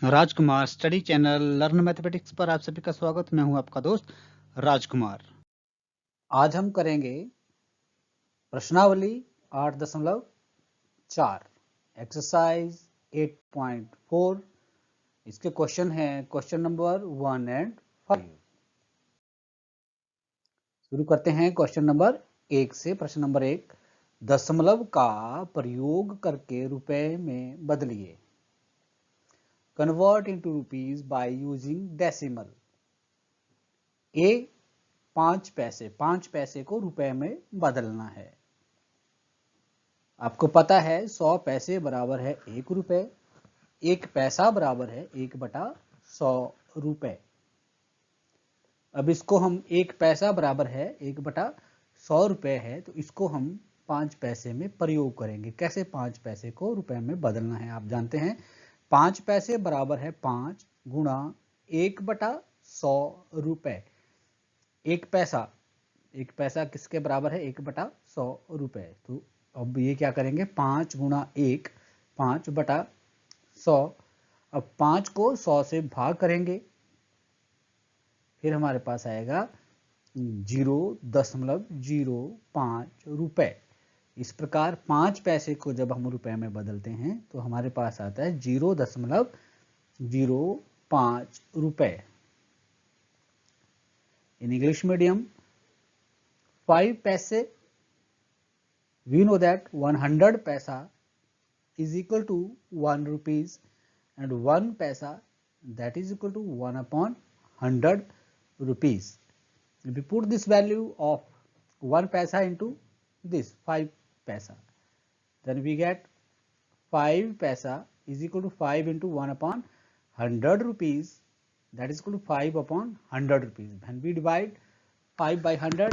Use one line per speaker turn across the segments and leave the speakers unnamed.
राजकुमार study channel learn mathematics पर आप सभी का स्वागत। मैं हूं आपका दोस्त राजकुमार। आज हम करेंगे प्रश्नावली 8.4 एक्सरसाइज 8.4। इसके क्वेश्चन हैं क्वेश्चन नंबर 1 और 5। शुरू करते हैं क्वेश्चन नंबर 1 से। प्रश्न नंबर 1, दशमलव का प्रयोग करके रुपए में बदलिए। Convert into rupees by using decimal. A 5 पैसे, 5 पैसे को रुपए में बदलना है। आपको पता है 100 पैसे बराबर है 1 रुपए, 1 पैसा बराबर है 1/100 रुपए। अब इसको हम 1 पैसा बराबर है 1/100 रुपए है, तो इसको हम 5 पैसे में प्रयोग करेंगे। कैसे 5 पैसे को रुपए में बदलना है आप जानते हैं। 5 पैसे बराबर है 5 गुणा 1/100 रुपए। 1 पैसा किसके बराबर है 1/100 रुपए। तो अब ये क्या करेंगे 5 गुणा 1 5/100। अब 5 को 100 से भाग करेंगे, फिर हमारे पास आएगा 0.05 रुपए। इस प्रकार 5 पैसे को जब हम रुपए में बदलते हैं तो हमारे पास आता है 0.05 रुपए। इन इंग्लिश मीडियम 5 पैसे, we know that 100 paisa is equal to 1 rupees and 1 paisa that is equal to 1/100 rupees. If we put this value of 1 paisa into this 5 paisa, then we get 5 paisa is equal to 5 into 1/100 rupees, that is equal to 5/100 rupees. When we divide 5 by 100,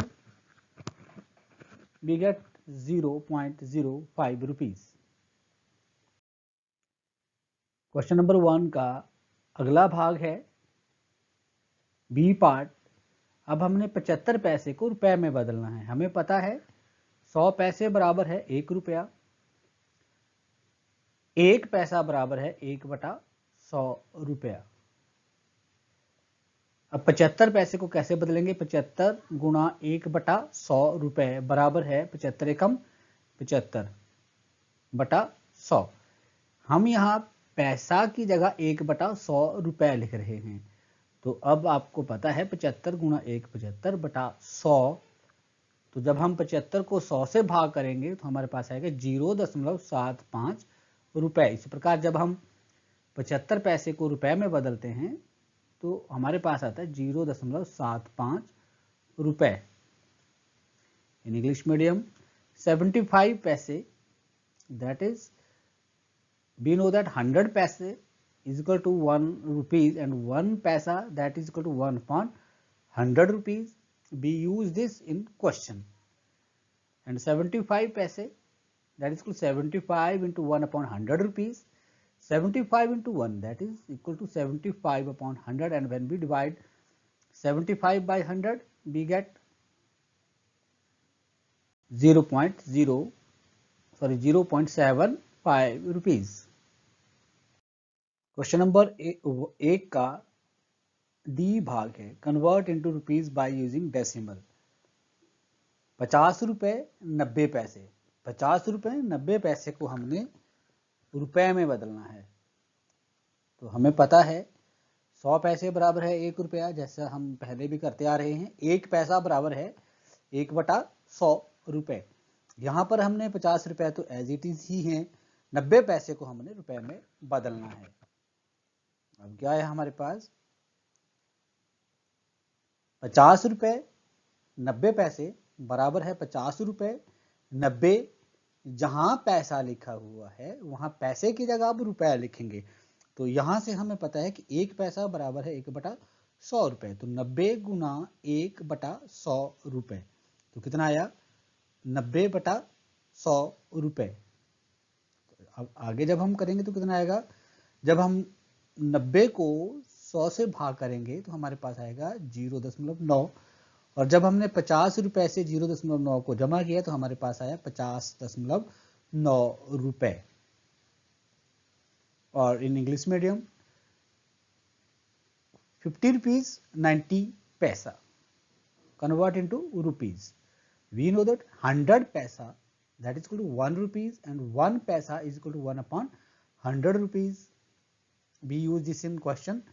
we get 0.05 rupees. Question number 1 का अगला भाग है B part. अब हमने 75 पैसे को रुपए में बदलना है। हमें पता है 100 पैसे बराबर है 1 रुपया, 1 पैसा बराबर है 1/100 रुपया। अब 75 पैसे को कैसे बदलेंगे। 75 गुणा 1/100 रुपए बराबर है 75 एकम 75/100। हम यहाँ पैसा की जगह 1/100 रुपए लिख रहे हैं। तो अब आपको पता है 75 गुणा 1 75/100। तो जब हम 75 को 100 से भाग करेंगे तो हमारे पास आएगा 0.75 रुपए। इस प्रकार जब हम 75 पैसे को रुपए में बदलते हैं तो हमारे पास आता है 0.75 रुपए। इन इंग्लिश मीडियम 75 पैसे, that is we know that 100 paise is equal to 1 rupees and 1 paisa that is equal to 1/100 rupees. We use this in question. And 75 paise, that is equal to 75 into 1/100 rupees. 75 into 1, that is equal to 75/100, and when we divide 75 by 100 we get 0.75 rupees. Question number 1 का D भाग है convert into rupees by using decimal. 50 रुपए 90 पैसे, 50 रुपए 90 पैसे को हमने रुपए में बदलना है। तो हमें पता है 100 पैसे बराबर है 1 रुपया, जैसा हम पहले भी करते आ रहे हैं। 1 पैसा बराबर है 1/100 रुपए। यहाँ पर हमने 50 रुपए तो एज इट इज ही हैं, 90 पैसे को हमने रुपए में बदलना है। अब क्या है हमारे पास 50 रुपए 90 पैसे बराबर है 50 रुपए 90। जहां पैसा लिखा हुआ है वहां पैसे की जगह अब रुपया लिखेंगे। तो यहां से हमें पता है कि 1 पैसा बराबर है 1/100 रुपए। तो 90 गुना 1/100 रुपए, तो कितना आया 90/100 रुपए। अब आगे जब हम करेंगे तो कितना आएगा, जब हम 90 को 100 से भाग करेंगे तो हमारे पास आएगा 0.9, और जब हमने 50 रुपए से 0.9 को जमा किया तो हमारे पास आया 50.9 रुपए। और in English medium 50 rupees 90 paisa. Convert into rupees. We know that 100 paisa, that is equal to 1 rupees, and 1 paisa is equal to 1 upon 100 rupees. We use this in question.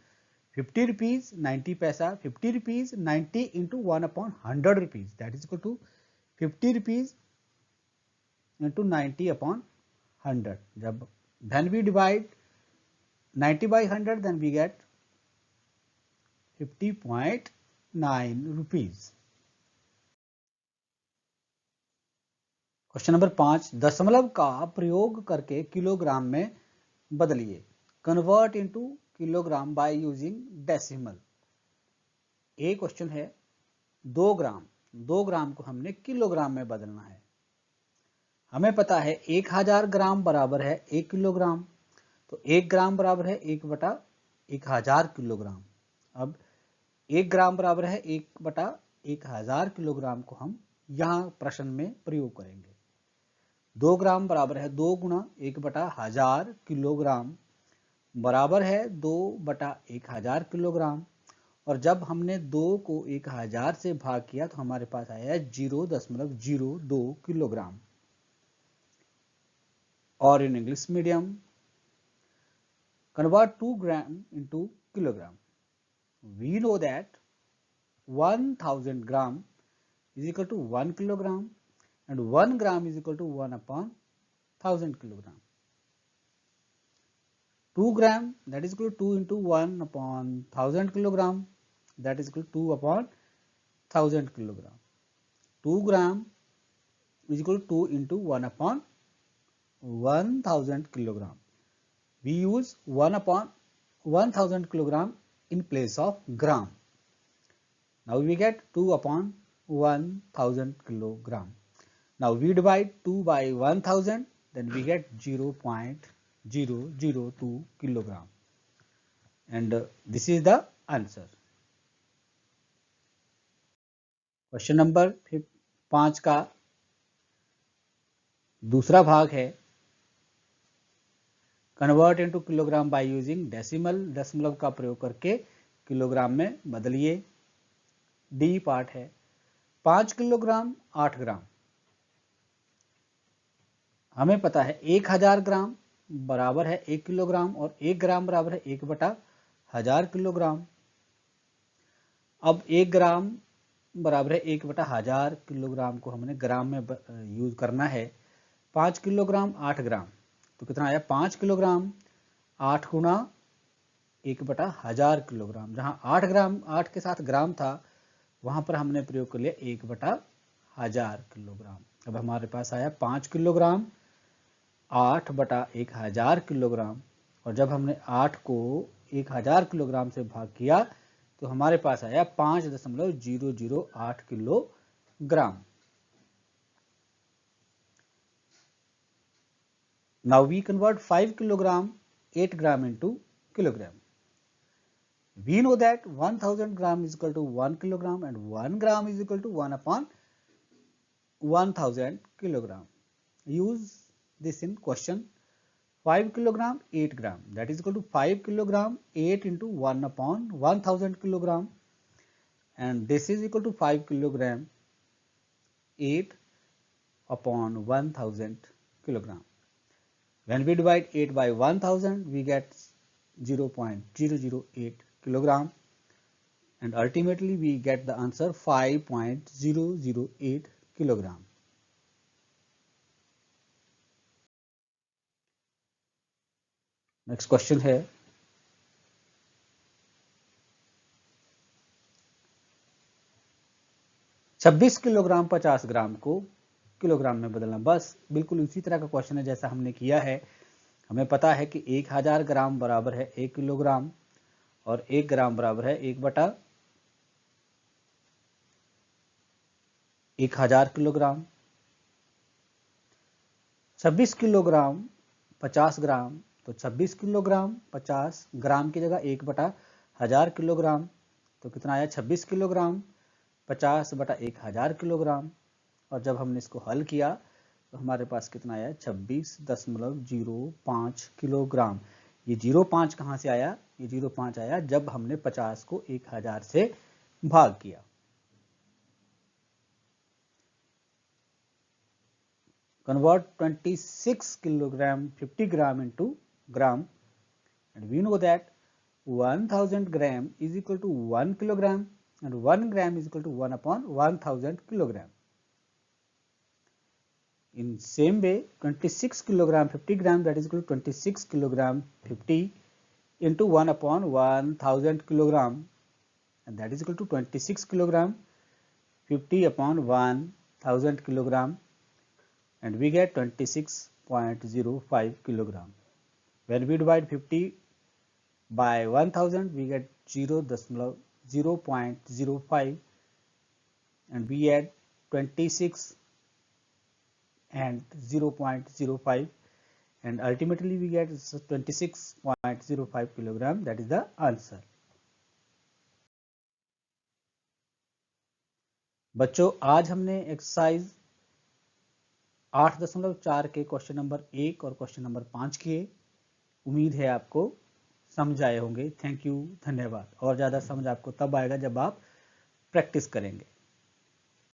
50 rupees 90 paisa, 50 rupees 90 into 1 upon 100 rupees, that is equal to 50 rupees into 90 upon 100. Then we divide 90 by 100, then we get 50.9 rupees. Question number 5, दशमलव का प्रयोग करके kilogram में बदलिए. Convert into kilogram bye using decimal. एक question है 2 ग्राम को हमने किलोग्राम में बदलना है. हमें पता है 1000 ग्राम बराबर है 1 किलोग्राम, तो 1 ग्राम बराबर है 1/1000 किलोग्राम. अब 1 ग्राम बराबर है 1/1000 किलोग्राम को हम यहाँ प्रश्न में प्रयोग करेंगे. 2 ग्राम बराबर है 2 गुणा 1/1000 किलोग्राम बराबर है 2/1000 किलोग्राम. और जब हमने 2 को 1000 से भाग किया तो हमारे पास आया 0.02 किलोग्राम. और in English medium, convert 2 gram into kilogram. We know that 1000 gram is equal to 1 kilogram and 1 gram is equal to 1 upon 1000 kilogram. 2 gram, that is equal to 2 into 1 upon 1000 kilogram, that is equal to 2 upon 1000 kilogram. 2 gram is equal to 2 into 1 upon 1000 kilogram. We use 1 upon 1000 kilogram in place of gram. Now we get 2 upon 1000 kilogram. Now we divide 2 by 1000, then we get 0.002 kilogram. And this is the answer. Question number 5 का दूसरा भाग है convert into kilogram bye using decimal. दशमलव का प्रयोग करके kilogram में बदलिए. डी पार्ट है 5 किलोग्राम 8 ग्राम. हमें पता है 1000 ग्राम बराबर है 1 किलोग्राम और 1 ग्राम बराबर है 1/1000 किलोग्राम. अब 1 ग्राम बराबर है 1/1000 किलोग्राम को हमने ग्राम में यूज करना है. 5 किलोग्राम 8 ग्राम, तो कितना आया 5 किलोग्राम 8 गुणा 1/1000 किलोग्राम. जहां 8 ग्राम 8 के साथ ग्राम था वहां पर हमने प्रयोग कर लिया 1/1000 किलोग्राम. अब हमारे पास आया 5 किलोग्राम 8/1000 किलोग्राम. और जब हमने 8 को 1000 किलोग्राम से भाग किया तो हमारे पास आया 5.008 kilogram. Now we convert 5 kilogram 8 gram into kilogram. We know that 1000 gram is equal to 1 kilogram and 1 gram is equal to 1 upon 1000 kilogram. Use this in question. 5 kilogram 8 gram, that is equal to 5 kilogram 8 into 1 upon 1000 kilogram, and this is equal to 5 kilogram 8 upon 1000 kilogram. When we divide 8 by 1000, we get 0.008 kilogram, and ultimately we get the answer 5.008 kilogram. Next question है 26 kilogram 50 ग्राम को kilogram में बदलना. बस बिल्कुल उसी तरह का question है जैसा हमने किया है. हमें पता है कि 1000 ग्राम बराबर है 1 किलोग्राम और 1 ग्राम बराबर है 1/1000 किलोग्राम. 26 किलोग्राम 50 ग्राम, तो 26 किलोग्राम 50 ग्राम की जगह 1/1000 किलोग्राम, तो कितना आया 26 किलोग्राम 50/1000 किलोग्राम. और जब हमने इसको हल किया तो हमारे पास कितना आया 26.05 किलोग्राम. ये 0.5 कहाँ से आया, ये 0.5 आया जब हमने 50 को 1000 से भाग किया। Convert 26 kilogram 50 gram into gram, and we know that 1000 gram is equal to 1 kilogram and 1 gram is equal to 1 upon 1000 kilogram. In same way, 26 kilogram 50 gram, that is equal to 26 kilogram 50 into 1 upon 1000 kilogram, and that is equal to 26 kilogram 50 upon 1000 kilogram, and we get 26.05 kilogram. When we divide 50 by 1000, we get 0.05, and we add 26 and 0.05, and ultimately we get 26.05 kilogram. That is the answer. बच्चों, आज हमने exercise 8.4 के question number 1 और question number 5 किए। उम्मीद है आपको समझ आए होंगे। थैंक यू, धन्यवाद। और ज़्यादा समझ आपको तब आएगा जब आप प्रैक्टिस करेंगे।